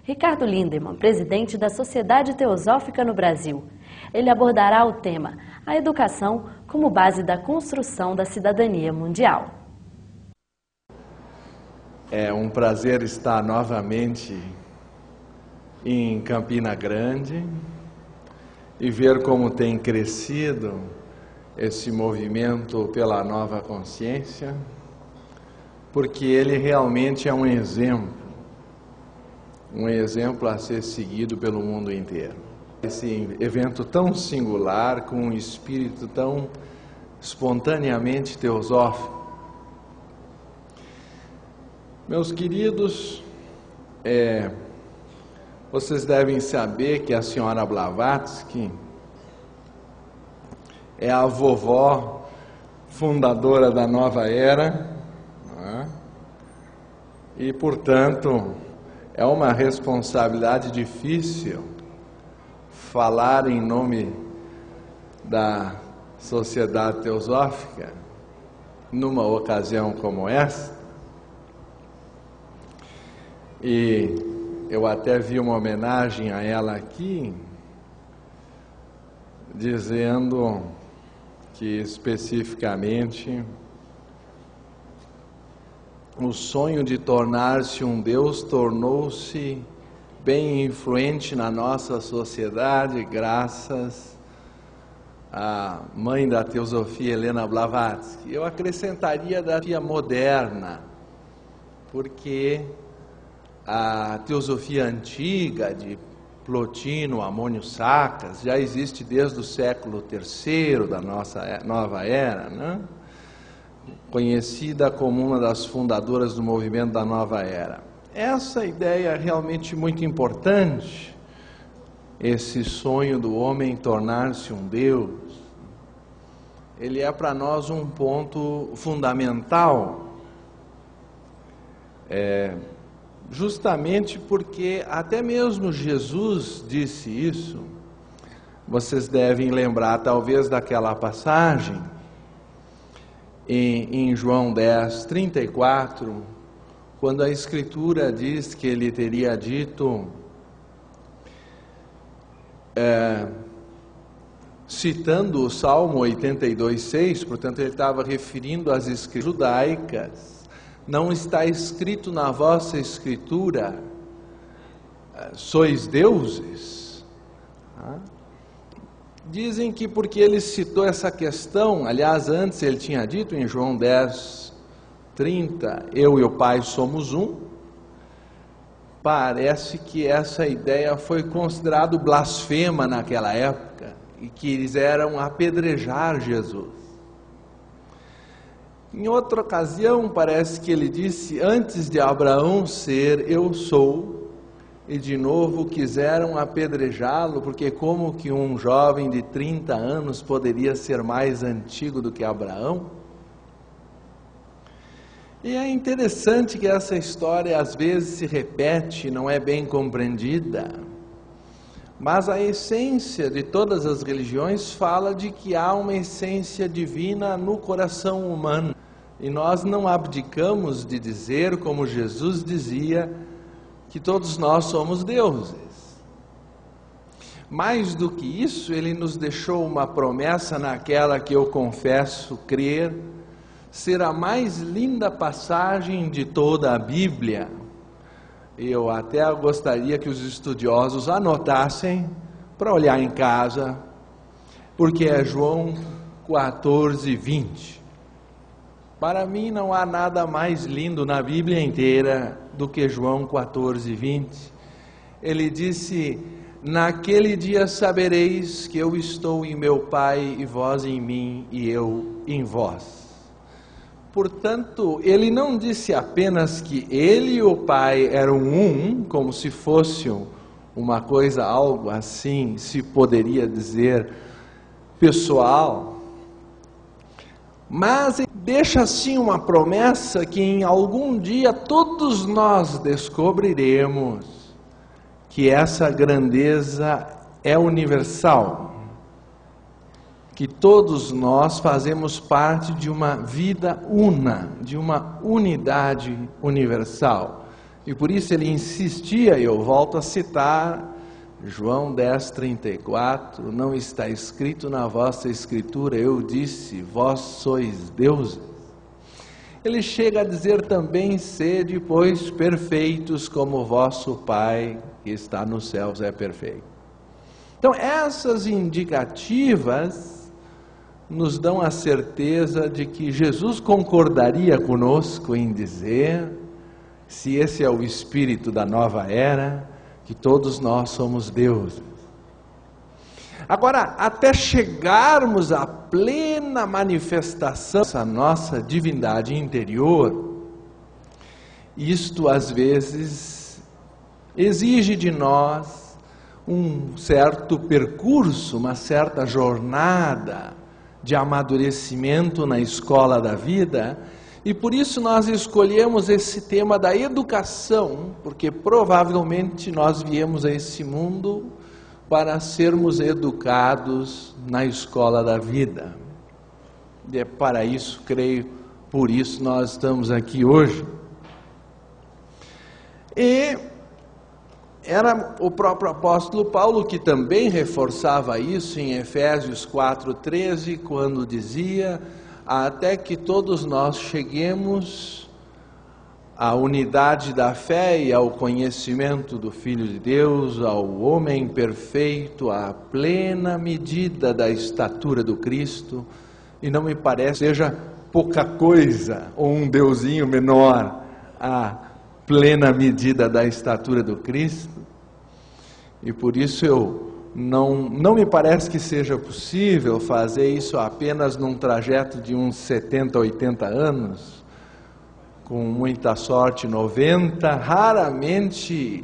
Ricardo Lindemann, presidente da Sociedade Teosófica no Brasil. Ele abordará o tema, a educação como base da construção da cidadania mundial. É um prazer estar novamente em Campina Grande e ver como tem crescido esse movimento pela nova consciência, porque ele realmente é um exemplo a ser seguido pelo mundo inteiro. Esse evento tão singular, com um espírito tão espontaneamente teosófico. Meus queridos, vocês devem saber que a senhora Blavatsky é a vovó fundadora da nova era, né? E, portanto, é uma responsabilidade difícil falar em nome da Sociedade Teosófica numa ocasião como esta. E eu até vi uma homenagem a ela aqui, dizendo que especificamente o sonho de tornar-se um Deus tornou-se bem influente na nossa sociedade graças à mãe da teosofia, Helena Blavatsky. Eu acrescentaria da teosofia moderna, porque a teosofia antiga de Plotino, Amônio Sacas, já existe desde o século III da nossa nova era, né? Conhecida como uma das fundadoras do movimento da nova era. Essa ideia é realmente muito importante, esse sonho do homem tornar-se um Deus. Ele é para nós um ponto fundamental, justamente porque até mesmo Jesus disse isso. Vocês devem lembrar talvez daquela passagem em João 10, 34, quando a Escritura diz que ele teria dito, citando o Salmo 82, 6, portanto ele estava referindo às Escrituras judaicas: não está escrito na vossa Escritura, sois deuses? Dizem que porque ele citou essa questão, aliás, antes ele tinha dito em João 10, 30, eu e o Pai somos um. Parece que essa ideia foi considerada blasfema naquela época e quiseram apedrejar Jesus. Em outra ocasião, parece que ele disse, antes de Abraão ser, eu sou. E de novo quiseram apedrejá-lo, porque como que um jovem de 30 anos poderia ser mais antigo do que Abraão? E é interessante que essa história às vezes se repete, não é bem compreendida. Mas a essência de todas as religiões fala de que há uma essência divina no coração humano. E nós não abdicamos de dizer, como Jesus dizia, que todos nós somos deuses. Mais do que isso, ele nos deixou uma promessa naquela que eu confesso crer ser a mais linda passagem de toda a Bíblia. Eu até gostaria que os estudiosos anotassem para olhar em casa, porque é João 14, 20. Para mim não há nada mais lindo na Bíblia inteira do que João 14, 20. Ele disse, naquele dia sabereis que eu estou em meu Pai e vós em mim e eu em vós. Portanto, ele não disse apenas que ele e o Pai eram um, como se fosse uma coisa, algo assim, se poderia dizer, pessoal. Mas deixa assim uma promessa que em algum dia todos nós descobriremos que essa grandeza é universal, que todos nós fazemos parte de uma vida una, de uma unidade universal, E por isso ele insistia, e eu volto a citar João 10:34, não está escrito na vossa escritura, eu disse, vós sois deuses. Ele chega a dizer também, sede, pois, perfeitos como vosso Pai que está nos céus é perfeito. Então essas indicativas nos dão a certeza de que Jesus concordaria conosco em dizer, se esse é o espírito da nova era, que todos nós somos deuses. Agora, até chegarmos à plena manifestação dessa nossa divindade interior, isto às vezes exige de nós um certo percurso, uma certa jornada de amadurecimento na escola da vida, e por isso nós escolhemos esse tema da educação, porque provavelmente nós viemos a esse mundo para sermos educados na escola da vida. E é para isso, creio, por isso nós estamos aqui hoje. E era o próprio apóstolo Paulo que também reforçava isso em Efésios 4:13, quando dizia, até que todos nós cheguemos à unidade da fé e ao conhecimento do Filho de Deus, ao homem perfeito, à plena medida da estatura do Cristo, e não me parece seja pouca coisa, ou um deusinho menor, a plena medida da estatura do Cristo, e por isso não me parece que seja possível fazer isso apenas num trajeto de uns 70, 80 anos, com muita sorte 90, raramente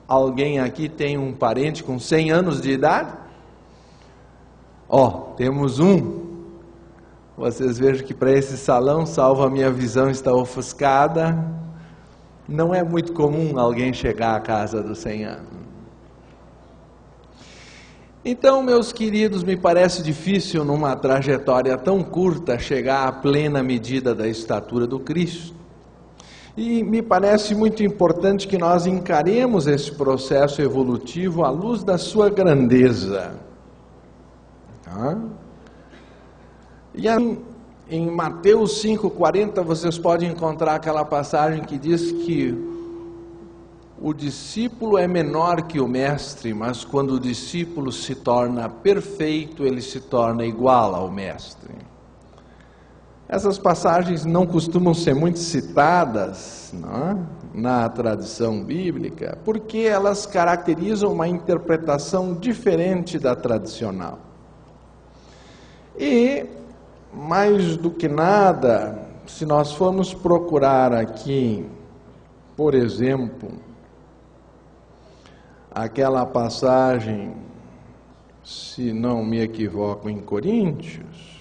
alguém aqui tem um parente com 100 anos de idade. Temos um. Vocês vejam que para esse salão, salvo a minha visão está ofuscada, não é muito comum alguém chegar à casa dos 100 anos. Então, meus queridos, me parece difícil numa trajetória tão curta chegar à plena medida da estatura do Cristo. E me parece muito importante que nós encaremos esse processo evolutivo à luz da sua grandeza. E em Mateus 5:40 vocês podem encontrar aquela passagem que diz que o discípulo é menor que o mestre, mas quando o discípulo se torna perfeito, ele se torna igual ao mestre. Essas passagens não costumam ser muito citadas, na tradição bíblica, porque elas caracterizam uma interpretação diferente da tradicional. E, mais do que nada, se nós formos procurar aqui, por exemplo, aquela passagem, se não me equivoco, em Coríntios,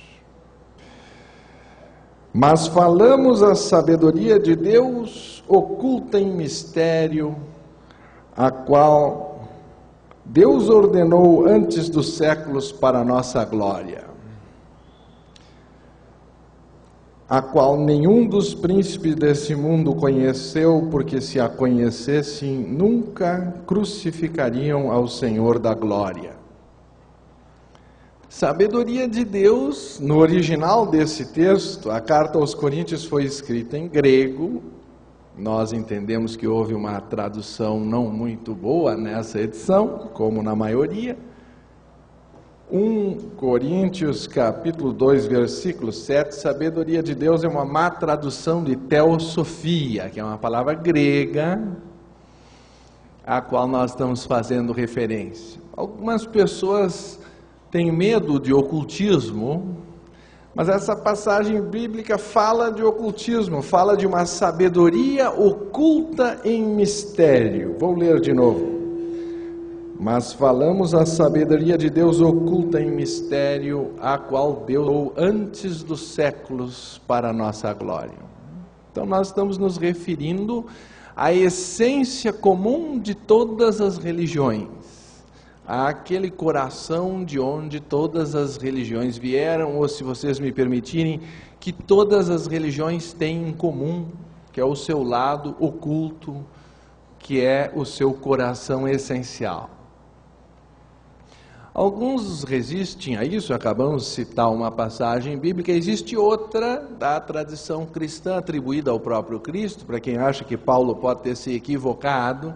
mas falamos a sabedoria de Deus oculta em mistério, a qual Deus ordenou antes dos séculos para a nossa glória, a qual nenhum dos príncipes desse mundo conheceu, porque se a conhecessem, nunca crucificariam ao Senhor da glória. Sabedoria de Deus, no original desse texto, a carta aos Coríntios foi escrita em grego. Nós entendemos que houve uma tradução não muito boa nessa edição, como na maioria. 1 Coríntios capítulo 2, versículo 7, sabedoria de Deus é uma má tradução de teosofia, que é uma palavra grega, a qual nós estamos fazendo referência. Algumas pessoas têm medo de ocultismo, mas essa passagem bíblica fala de ocultismo, fala de uma sabedoria oculta em mistério. Vou ler de novo. Mas falamos a sabedoria de Deus oculta em mistério, a qual Deus deu antes dos séculos para a nossa glória. Então nós estamos nos referindo à essência comum de todas as religiões, àquele coração de onde todas as religiões vieram, ou se vocês me permitirem, que todas as religiões têm em comum, que é o seu lado oculto, que é o seu coração essencial. Alguns resistem a isso, acabamos de citar uma passagem bíblica, existe outra da tradição cristã atribuída ao próprio Cristo, para quem acha que Paulo pode ter se equivocado.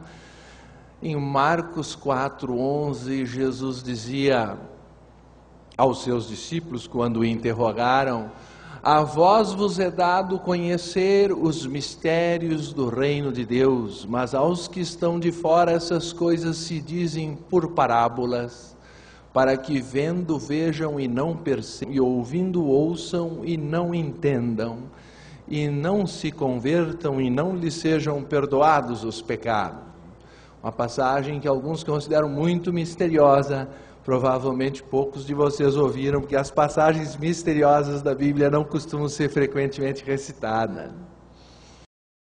Em Marcos 4:11, Jesus dizia aos seus discípulos, quando o interrogaram: a vós vos é dado conhecer os mistérios do reino de Deus, mas aos que estão de fora essas coisas se dizem por parábolas, para que vendo vejam e não percebam, e ouvindo ouçam e não entendam, e não se convertam e não lhes sejam perdoados os pecados. Uma passagem que alguns consideram muito misteriosa, provavelmente poucos de vocês ouviram, porque as passagens misteriosas da Bíblia não costumam ser frequentemente recitadas.